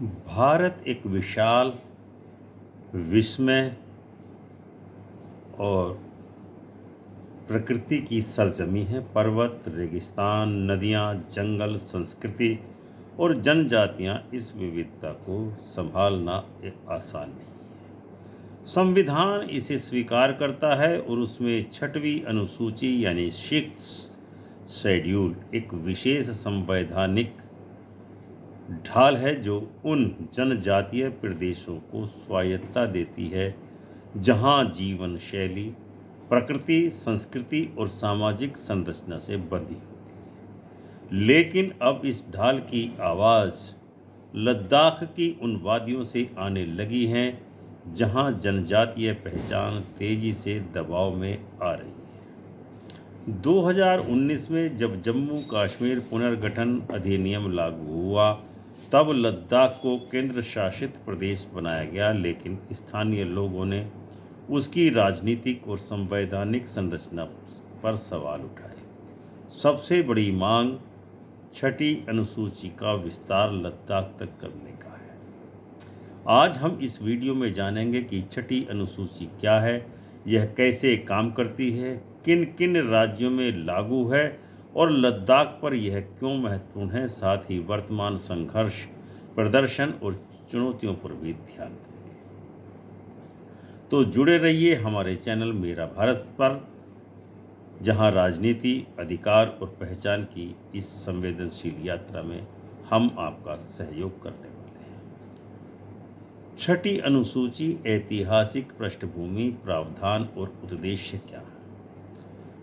भारत एक विशाल, विस्मय और प्रकृति की सरजमी है। पर्वत, रेगिस्तान, नदियाँ, जंगल, संस्कृति और जनजातियाँ, इस विविधता को संभालना एक आसान नहीं। संविधान इसे स्वीकार करता है और उसमें छठवीं अनुसूची यानी सिक्स शेड्यूल एक विशेष संवैधानिक ढाल है जो उन जनजातीय प्रदेशों को स्वायत्तता देती है जहां जीवन शैली, प्रकृति, संस्कृति और सामाजिक संरचना से बंधी होती है। लेकिन अब इस ढाल की आवाज़ लद्दाख की उन वादियों से आने लगी है जहां जनजातीय पहचान तेजी से दबाव में आ रही है। 2019 में जब जम्मू कश्मीर पुनर्गठन अधिनियम लागू हुआ, तब लद्दाख को केंद्र शासित प्रदेश बनाया गया, लेकिन स्थानीय लोगों ने उसकी राजनीतिक और संवैधानिक संरचना पर सवाल उठाए। सबसे बड़ी मांग छठी अनुसूची का विस्तार लद्दाख तक करने का है। आज हम इस वीडियो में जानेंगे कि छठी अनुसूची क्या है, यह कैसे काम करती है, किन किन राज्यों में लागू है और लद्दाख पर यह क्यों महत्वपूर्ण है। साथ ही वर्तमान संघर्ष, प्रदर्शन और चुनौतियों पर भी ध्यान देंगे। तो जुड़े रहिए हमारे चैनल मेरा भारत पर, जहां राजनीति, अधिकार और पहचान की इस संवेदनशील यात्रा में हम आपका सहयोग करने वाले हैं। छठी अनुसूची ऐतिहासिक पृष्ठभूमि, प्रावधान और उद्देश्य क्या है।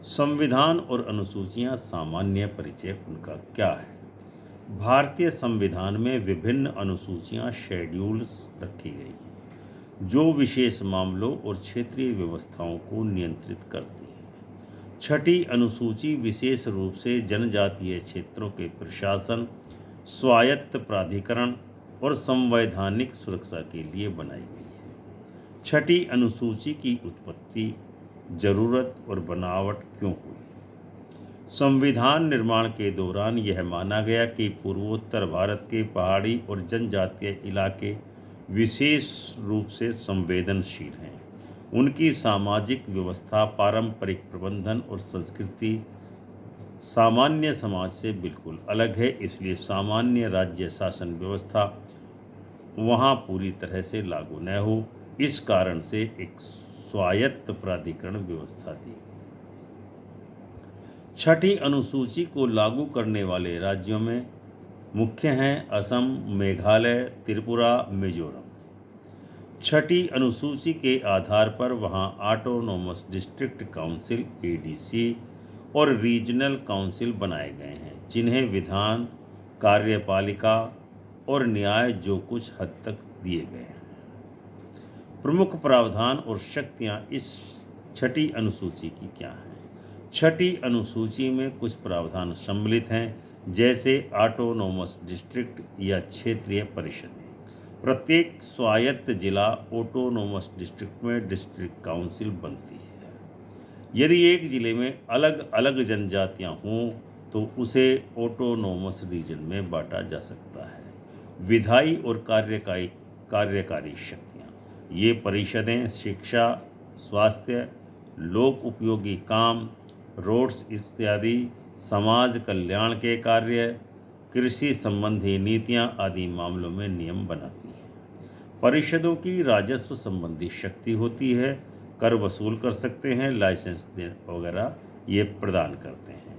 संविधान और अनुसूचियां, सामान्य परिचय उनका क्या है। भारतीय संविधान में विभिन्न अनुसूचियां, शेड्यूल्स रखी गई हैं जो विशेष मामलों और क्षेत्रीय व्यवस्थाओं को नियंत्रित करती हैं। छठी अनुसूची विशेष रूप से जनजातीय क्षेत्रों के प्रशासन, स्वायत्त प्राधिकरण और संवैधानिक सुरक्षा के लिए बनाई गई है। छठी अनुसूची की उत्पत्ति, जरूरत और बनावट क्यों हुई। संविधान निर्माण के दौरान यह माना गया कि पूर्वोत्तर भारत के पहाड़ी और जनजातीय इलाके विशेष रूप से संवेदनशील हैं। उनकी सामाजिक व्यवस्था, पारंपरिक प्रबंधन और संस्कृति सामान्य समाज से बिल्कुल अलग है, इसलिए सामान्य राज्य शासन व्यवस्था वहाँ पूरी तरह से लागू न हो। इस कारण से एक स्वायत्त प्राधिकरण व्यवस्था दी। छठी अनुसूची को लागू करने वाले राज्यों में मुख्य हैं असम, मेघालय, त्रिपुरा, मिजोरम। छठी अनुसूची के आधार पर वहां ऑटोनोमस डिस्ट्रिक्ट काउंसिल एडीसी और रीजनल काउंसिल बनाए गए हैं, जिन्हें विधान, कार्यपालिका और न्याय जो कुछ हद तक दिए गए हैं। प्रमुख प्रावधान और शक्तियां इस छठी अनुसूची की क्या हैं। छठी अनुसूची में कुछ प्रावधान सम्मिलित हैं, जैसे ऑटोनोमस डिस्ट्रिक्ट या क्षेत्रीय परिषदें। प्रत्येक स्वायत्त जिला ऑटोनोमस डिस्ट्रिक्ट में डिस्ट्रिक्ट काउंसिल बनती है। यदि एक जिले में अलग अलग जनजातियां हों तो उसे ऑटोनोमस रीजन में बांटा जा सकता है। विधायी और कार्यकारी शक्तियां, ये परिषदें शिक्षा, स्वास्थ्य, लोक उपयोगी काम, रोड्स इत्यादि, समाज कल्याण के कार्य, कृषि संबंधी नीतियां आदि मामलों में नियम बनाती हैं। परिषदों की राजस्व संबंधी शक्ति होती है, कर वसूल कर सकते हैं, लाइसेंस वगैरह ये प्रदान करते हैं।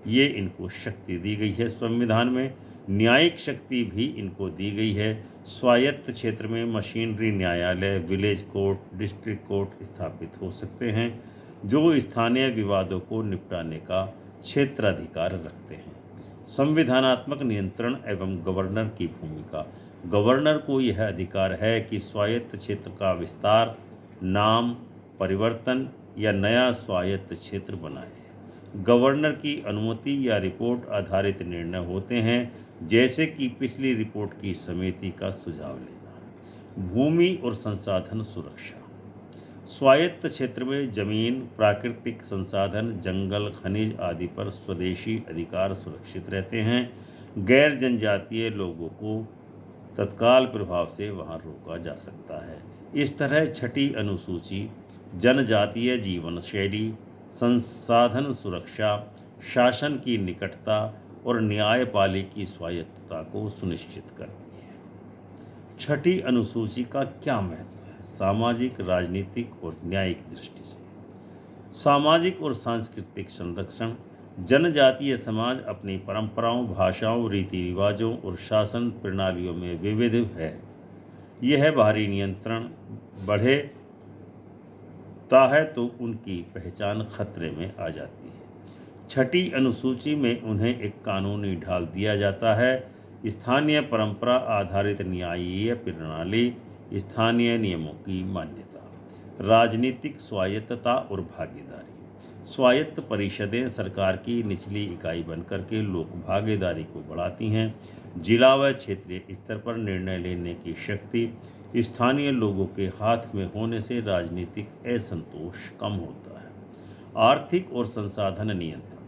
ये इनको शक्ति दी गई है संविधान में। न्यायिक शक्ति भी इनको दी गई है। स्वायत्त क्षेत्र में मशीनरी न्यायालय, विलेज कोर्ट, डिस्ट्रिक्ट कोर्ट स्थापित हो सकते हैं, जो स्थानीय विवादों को निपटाने का क्षेत्राधिकार रखते हैं। संविधानात्मक नियंत्रण एवं गवर्नर की भूमिका। गवर्नर को यह अधिकार है कि स्वायत्त क्षेत्र का विस्तार, नाम परिवर्तन या नया स्वायत्त क्षेत्र बनाए। गवर्नर की अनुमति या रिपोर्ट आधारित निर्णय होते हैं, जैसे कि पिछली रिपोर्ट की समिति का सुझाव लेना। भूमि और संसाधन सुरक्षा। स्वायत्त क्षेत्र में जमीन, प्राकृतिक संसाधन, जंगल, खनिज आदि पर स्वदेशी अधिकार सुरक्षित रहते हैं। गैर जनजातीय लोगों को तत्काल प्रभाव से वहां रोका जा सकता है। इस तरह छठी अनुसूची जनजातीय जीवन शैली, संसाधन सुरक्षा, शासन की निकटता और न्यायपालिका की स्वायत्तता को सुनिश्चित करती है। छठी अनुसूची का क्या महत्व है सामाजिक, राजनीतिक और न्यायिक दृष्टि से? सामाजिक और सांस्कृतिक संरक्षण। जनजातीय समाज अपनी परंपराओं, भाषाओं, रीति रिवाजों और शासन प्रणालियों में विविध है। यह बाहरी नियंत्रण बढ़ेता है तो उनकी पहचान खतरे में आ जाती है। छठी अनुसूची में उन्हें एक कानूनी ढाल दिया जाता है। स्थानीय परंपरा आधारित न्यायीय प्रणाली, स्थानीय नियमों की मान्यता, राजनीतिक स्वायत्तता और भागीदारी। स्वायत्त परिषदें सरकार की निचली इकाई बनकर के लोक भागीदारी को बढ़ाती हैं। जिला व क्षेत्रीय स्तर पर निर्णय लेने की शक्ति स्थानीय लोगों के हाथ में होने से राजनीतिक असंतोष कम होता है। आर्थिक और संसाधन नियंत्रण।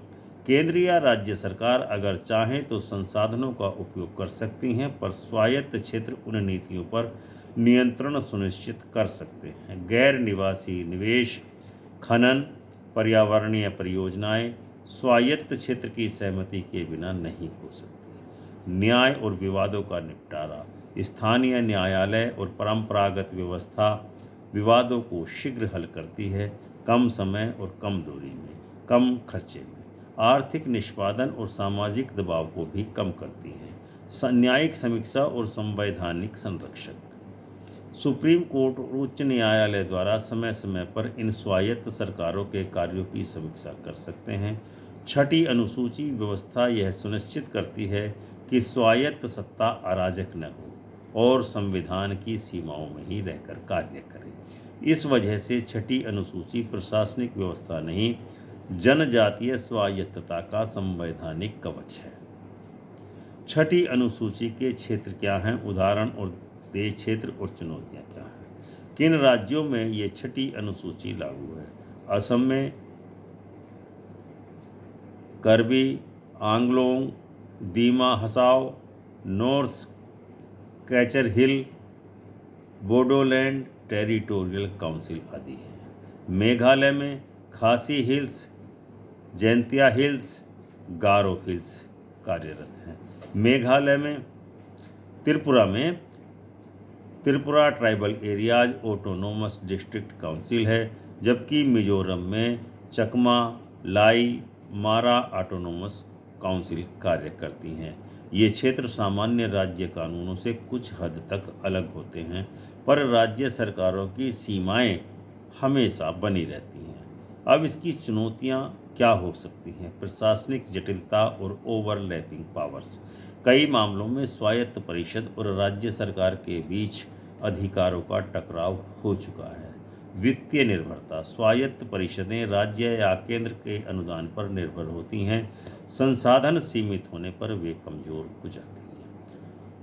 केंद्र या राज्य सरकार अगर चाहें तो संसाधनों का उपयोग कर सकती हैं, पर स्वायत्त क्षेत्र उन नीतियों पर नियंत्रण सुनिश्चित कर सकते हैं। गैर निवासी निवेश, खनन, पर्यावरणीय परियोजनाएं स्वायत्त क्षेत्र की सहमति के बिना नहीं हो सकती। न्याय और विवादों का निपटारा। स्थानीय न्यायालय और परंपरागत व्यवस्था विवादों को शीघ्र हल करती है, कम समय और कम दूरी में, कम खर्चे में। आर्थिक निष्पादन और सामाजिक दबाव को भी कम करती है। न्यायिक समीक्षा और संवैधानिक संरक्षण। सुप्रीम कोर्ट और उच्च न्यायालय द्वारा समय समय पर इन स्वायत्त सरकारों के कार्यों की समीक्षा कर सकते हैं। छठी अनुसूची व्यवस्था यह सुनिश्चित करती है कि स्वायत्त सत्ता अराजक न हो और संविधान की सीमाओं में ही रहकर कार्य करे। इस वजह से छठी अनुसूची प्रशासनिक व्यवस्था नहीं, जनजातीय स्वायत्तता का संवैधानिक कवच है। छठी अनुसूची के क्षेत्र क्या हैं? उदाहरण और देश क्षेत्र और चुनौतियां क्या हैं? किन राज्यों में ये छठी अनुसूची लागू है? असम में कर्बी आंगलोंग, दीमा हसाओ, नॉर्थ कैचर हिल, बोडोलैंड टेरिटोरियल काउंसिल आदि हैं। मेघालय में खासी हिल्स, जैंतिया हिल्स, गारो हिल्स कार्यरत हैं। मेघालय में Tripura tribal areas autonomous district council है, जबकि मिजोरम में चकमा, लाई, मारा ऑटोनोमस काउंसिल कार्य करती हैं। ये क्षेत्र सामान्य राज्य कानूनों से कुछ हद तक अलग होते हैं, पर राज्य सरकारों की सीमाएं हमेशा बनी रहती हैं। अब इसकी चुनौतियां क्या हो सकती हैं? प्रशासनिक जटिलता और ओवरलैपिंग पावर्स। कई मामलों में स्वायत्त परिषद और राज्य सरकार के बीच अधिकारों का टकराव हो चुका है। वित्तीय निर्भरता। स्वायत्त परिषदें राज्य या केंद्र के अनुदान पर निर्भर होती हैं। संसाधन सीमित होने पर वे कमजोर हो जाती हैं।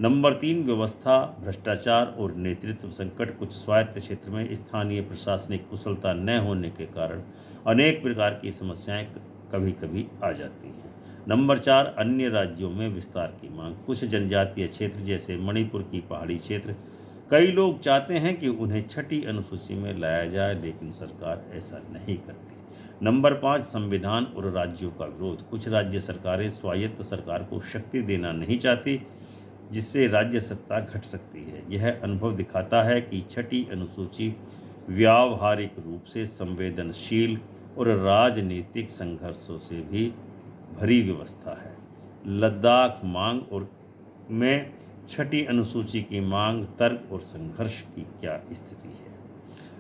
नंबर 3, व्यवस्था, भ्रष्टाचार और नेतृत्व संकट। कुछ स्वायत्त क्षेत्र में स्थानीय प्रशासनिक कुशलता न होने के कारण अनेक प्रकार की समस्याएं कभी कभी आ जाती हैं। नंबर 4, अन्य राज्यों में विस्तार की मांग। कुछ जनजातीय क्षेत्र जैसे मणिपुर की पहाड़ी क्षेत्र, कई लोग चाहते हैं कि उन्हें छठी अनुसूची में लाया जाए, लेकिन सरकार ऐसा नहीं करती। नंबर 5, संविधान और राज्यों का विरोध। कुछ राज्य सरकारें स्वायत्त सरकार को शक्ति देना नहीं चाहती, जिससे राज्य सत्ता घट सकती है। यह अनुभव दिखाता है कि छठी अनुसूची व्यावहारिक रूप से संवेदनशील और राजनीतिक संघर्षों से भी भरी व्यवस्था है। लद्दाख मांग और में छठी अनुसूची की मांग, तर्क और संघर्ष की क्या स्थिति है?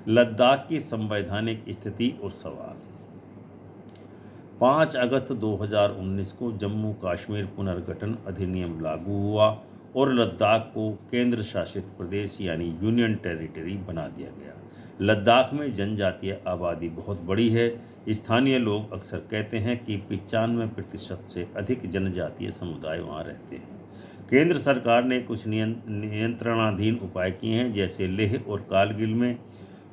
लद्दाख की संवैधानिक स्थिति और सवाल। 5 अगस्त 2019 को जम्मू कश्मीर पुनर्गठन अधिनियम लागू हुआ और लद्दाख को केंद्र शासित प्रदेश यानी यूनियन टेरिटरी बना दिया गया। लद्दाख में जनजातीय आबादी बहुत बड़ी है। स्थानीय लोग अक्सर कहते हैं कि 95% से अधिक जनजातीय समुदाय वहाँ रहते हैं। केंद्र सरकार ने कुछ नियंत्रणाधीन उपाय किए हैं, जैसे लेह और कारगिल में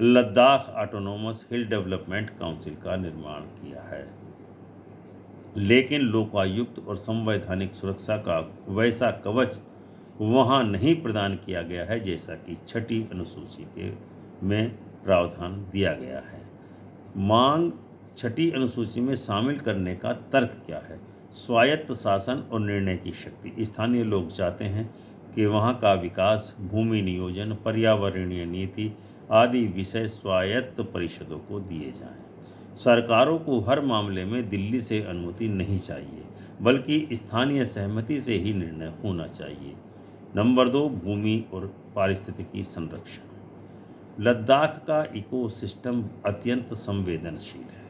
लद्दाख ऑटोनोमस हिल डेवलपमेंट काउंसिल का निर्माण किया है, लेकिन लोकायुक्त और संवैधानिक सुरक्षा का वैसा कवच वहाँ नहीं प्रदान किया गया है, जैसा कि छठी अनुसूची के में प्रावधान दिया गया है। मांग छठी अनुसूची में शामिल करने का तर्क क्या है? स्वायत्त शासन और निर्णय की शक्ति। स्थानीय लोग चाहते हैं कि वहाँ का विकास, भूमि नियोजन, पर्यावरणीय नीति आदि विषय स्वायत्त परिषदों को दिए जाएं। सरकारों को हर मामले में दिल्ली से अनुमति नहीं चाहिए, बल्कि स्थानीय सहमति से ही निर्णय होना चाहिए। नंबर 2, भूमि और पारिस्थितिकी संरक्षण। लद्दाख का इकोसिस्टम अत्यंत संवेदनशील है।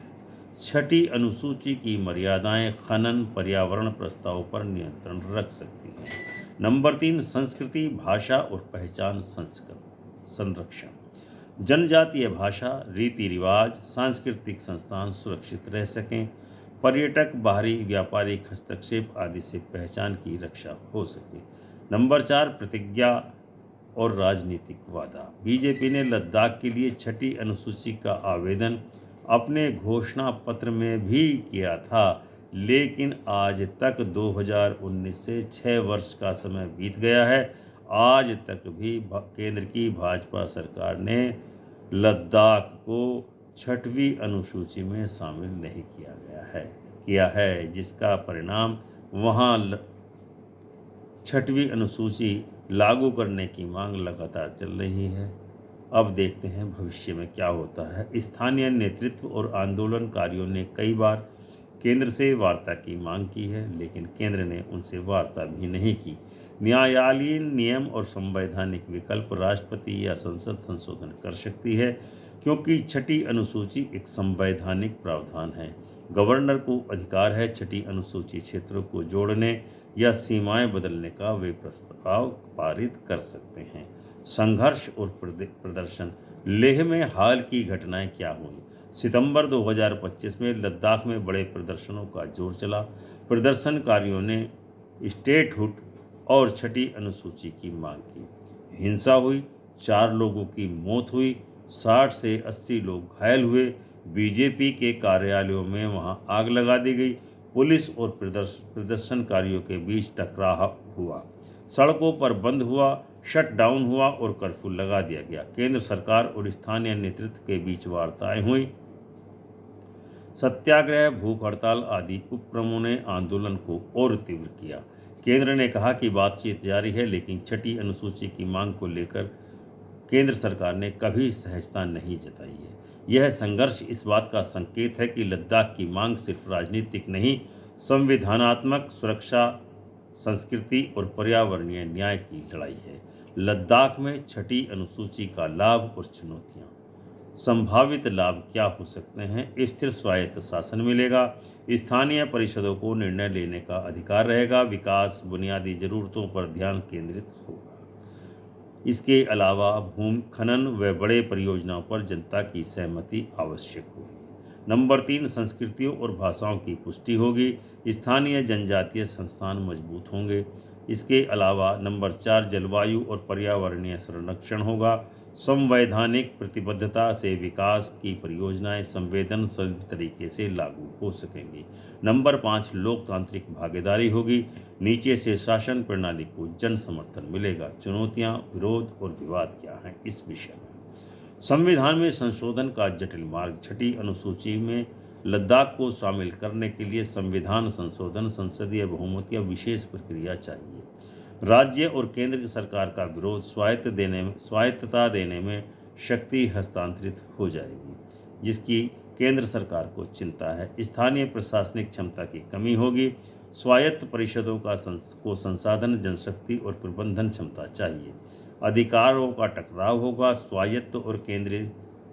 छठी अनुसूची की मर्यादाएं खनन, पर्यावरण प्रस्ताव पर नियंत्रण रख सकती हैं। नंबर 3, संस्कृति, भाषा और पहचान संरक्षण। जनजातीय भाषा, रीति रिवाज, सांस्कृतिक संस्थान सुरक्षित रह सकें, पर्यटक, बाहरी व्यापारिक हस्तक्षेप आदि से पहचान की रक्षा हो सके। नंबर 4, प्रतिज्ञा और राजनीतिक वादा। बीजेपी ने लद्दाख के लिए छठी अनुसूची का आवेदन अपने घोषणा पत्र में भी किया था, लेकिन आज तक 2019 से 6 वर्ष का समय बीत गया है, आज तक भी केंद्र की भाजपा सरकार ने लद्दाख को छठवीं अनुसूची में शामिल नहीं किया है, जिसका परिणाम वहाँ छठवीं अनुसूची लागू करने की मांग लगातार चल रही है। अब देखते हैं भविष्य में क्या होता है। स्थानीय नेतृत्व और आंदोलनकारियों ने कई बार केंद्र से वार्ता की मांग की है, लेकिन केंद्र ने उनसे वार्ता भी नहीं की। न्यायालयीन नियम और संवैधानिक विकल्प राष्ट्रपति या संसद संशोधन कर सकती है, क्योंकि छठी अनुसूची एक संवैधानिक प्रावधान है। गवर्नर को अधिकार है छठी अनुसूची क्षेत्रों को जोड़ने या सीमाएं बदलने का वे प्रस्ताव पारित कर सकते हैं। संघर्ष और प्रदर्शन। लेह में हाल की घटनाएं क्या हुई? सितंबर 2025 में लद्दाख में बड़े प्रदर्शनों का जोर चला। प्रदर्शनकारियों ने स्टेटहुड और छठी अनुसूची की मांग की। हिंसा हुई, 4 लोगों की मौत हुई, 60 से 80 लोग घायल हुए। बीजेपी के कार्यालयों में वहां आग लगा दी गई। पुलिस और प्रदर्शनकारियों के बीच टकराव हुआ, सड़कों पर बंद हुआ, शटडाउन हुआ और कर्फ्यू लगा दिया गया। केंद्र सरकार और स्थानीय नेतृत्व के बीच वार्ताएं हुई। सत्याग्रह, भूख हड़ताल आदि उपक्रमों ने आंदोलन को और तीव्र किया। केंद्र ने कहा कि बातचीत जारी है, लेकिन छठी अनुसूची की मांग को लेकर केंद्र सरकार ने कभी सहजता नहीं जताई है। यह संघर्ष इस बात का संकेत है कि लद्दाख की मांग सिर्फ राजनीतिक नहीं, संविधानात्मक, सुरक्षा, संस्कृति और पर्यावरणीय न्याय की लड़ाई है। लद्दाख में छठी अनुसूची का लाभ और चुनौतियाँ। संभावित लाभ क्या हो सकते हैं? स्थिर स्वायत्त शासन मिलेगा, स्थानीय परिषदों को निर्णय लेने का अधिकार रहेगा, विकास, बुनियादी जरूरतों पर ध्यान केंद्रित होगा। इसके अलावा भूमि खनन व बड़े परियोजनाओं पर जनता की सहमति आवश्यक होगी। नंबर 3, संस्कृतियों और भाषाओं की पुष्टि होगी, स्थानीय जनजातीय संस्थान मजबूत होंगे। इसके अलावा नंबर 4, जलवायु और पर्यावरणीय संरक्षण होगा। संवैधानिक प्रतिबद्धता से विकास की परियोजनाएं संवेदनशील तरीके से लागू हो सकेंगी। नंबर 5, लोकतांत्रिक भागीदारी होगी, नीचे से शासन प्रणाली को जन समर्थन मिलेगा। चुनौतियां, विरोध और विवाद क्या हैं इस विषय में? संविधान में संशोधन का जटिल मार्ग। छठी अनुसूची में लद्दाख को शामिल करने के लिए संविधान संशोधन, संसदीय बहुमत या विशेष प्रक्रिया चाहिए। राज्य और केंद्र सरकार का विरोध, स्वायत्तता देने में शक्ति हस्तांतरित हो जाएगी, जिसकी केंद्र सरकार को चिंता है। स्थानीय प्रशासनिक क्षमता की कमी होगी। स्वायत्त परिषदों को संसाधन, जनशक्ति और प्रबंधन क्षमता चाहिए। अधिकारों का टकराव होगा। स्वायत्त और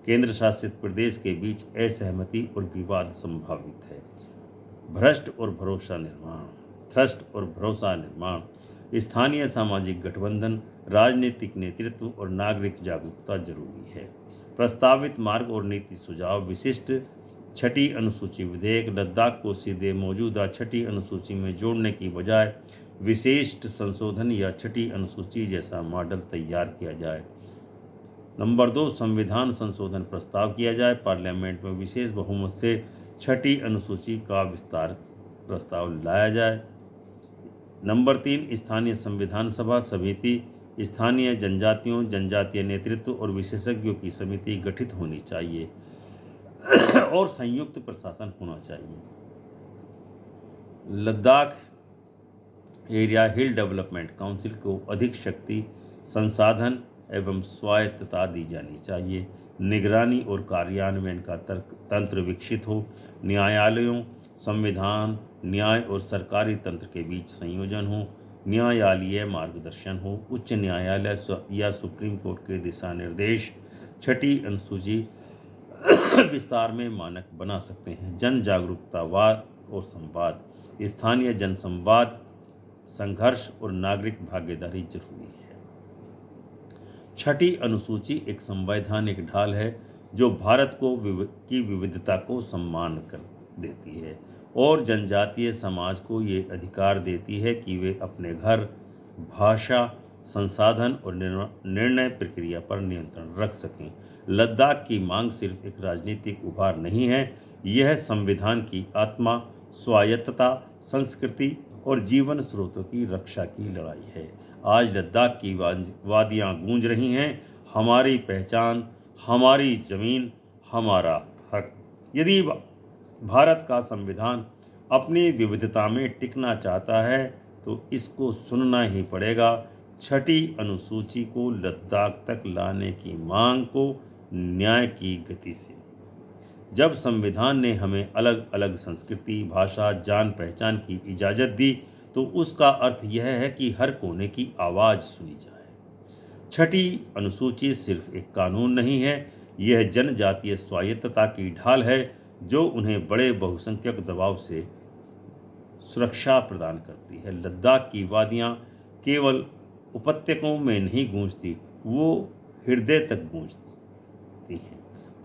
केंद्र शासित प्रदेश के बीच असहमति और विवाद संभावित है। थ्रस्ट और भरोसा निर्माण। स्थानीय सामाजिक गठबंधन, राजनीतिक नेतृत्व और नागरिक जागरूकता जरूरी है। प्रस्तावित मार्ग और नीति सुझाव। विशिष्ट छठी अनुसूची विधेयक। लद्दाख को सीधे मौजूदा छठी अनुसूची में जोड़ने की बजाय विशिष्ट संशोधन या छठी अनुसूची जैसा मॉडल तैयार किया जाए। नंबर 2, संविधान संशोधन प्रस्ताव किया जाए। पार्लियामेंट में विशेष बहुमत से छठी अनुसूची का विस्तार प्रस्ताव लाया जाए। नंबर 3, स्थानीय संविधान सभा समिति, स्थानीय जनजातियों, जनजातीय नेतृत्व और विशेषज्ञों की समिति गठित होनी चाहिए और संयुक्त प्रशासन होना चाहिए। लद्दाख एरिया हिल डेवलपमेंट काउंसिल को अधिक शक्ति, संसाधन एवं स्वायत्तता दी जानी चाहिए। निगरानी और कार्यान्वयन का तंत्र विकसित हो। न्यायालयों, संविधान, न्याय और सरकारी तंत्र के बीच संयोजन हो। न्यायालयीय मार्गदर्शन हो। उच्च न्यायालय या सुप्रीम कोर्ट के दिशा निर्देश 6ठी अनुसूची विस्तार में मानक बना सकते हैं। जन जागरूकता, वाद और संवाद, स्थानीय जन संवाद, संघर्ष और नागरिक भागीदारी जरूरी है। 6ठी अनुसूची एक संवैधानिक ढाल है जो भारत को की विविधता को सम्मान कर देती है और जनजातीय समाज को ये अधिकार देती है कि वे अपने घर, भाषा, संसाधन और निर्णय प्रक्रिया पर नियंत्रण रख सकें। लद्दाख की मांग सिर्फ एक राजनीतिक उभार नहीं है, यह संविधान की आत्मा, स्वायत्तता, संस्कृति और जीवन स्रोतों की रक्षा की लड़ाई है। आज लद्दाख की वादियाँ गूंज रही हैं, हमारी पहचान, हमारी जमीन, हमारा हक। यदि भारत का संविधान अपनी विविधता में टिकना चाहता है तो इसको सुनना ही पड़ेगा। 6ठी अनुसूची को लद्दाख तक लाने की मांग को न्याय की गति से। जब संविधान ने हमें अलग अलग संस्कृति, भाषा, जान पहचान की इजाज़त दी तो उसका अर्थ यह है कि हर कोने की आवाज़ सुनी जाए। 6ठी अनुसूची सिर्फ एक कानून नहीं है, यह जनजातीय स्वायत्तता की ढाल है जो उन्हें बड़े बहुसंख्यक दबाव से सुरक्षा प्रदान करती है। लद्दाख की वादियाँ केवल उपत्यकाओं में नहीं गूंजती, वो हृदय तक गूंजती हैं।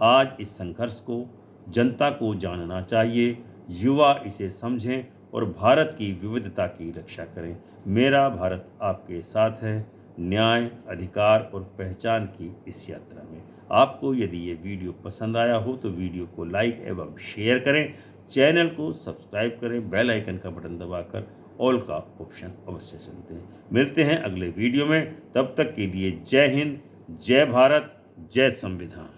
आज इस संघर्ष को जनता को जानना चाहिए, युवा इसे समझें और भारत की विविधता की रक्षा करें। मेरा भारत आपके साथ है, न्याय, अधिकार और पहचान की इस यात्रा में। आपको यदि ये वीडियो पसंद आया हो तो वीडियो को लाइक एवं शेयर करें, चैनल को सब्सक्राइब करें, बेल आइकन का बटन दबाकर ऑल का ऑप्शन अवश्य चुनते हैं। मिलते हैं अगले वीडियो में, तब तक के लिए जय हिंद, जय भारत, जय संविधान।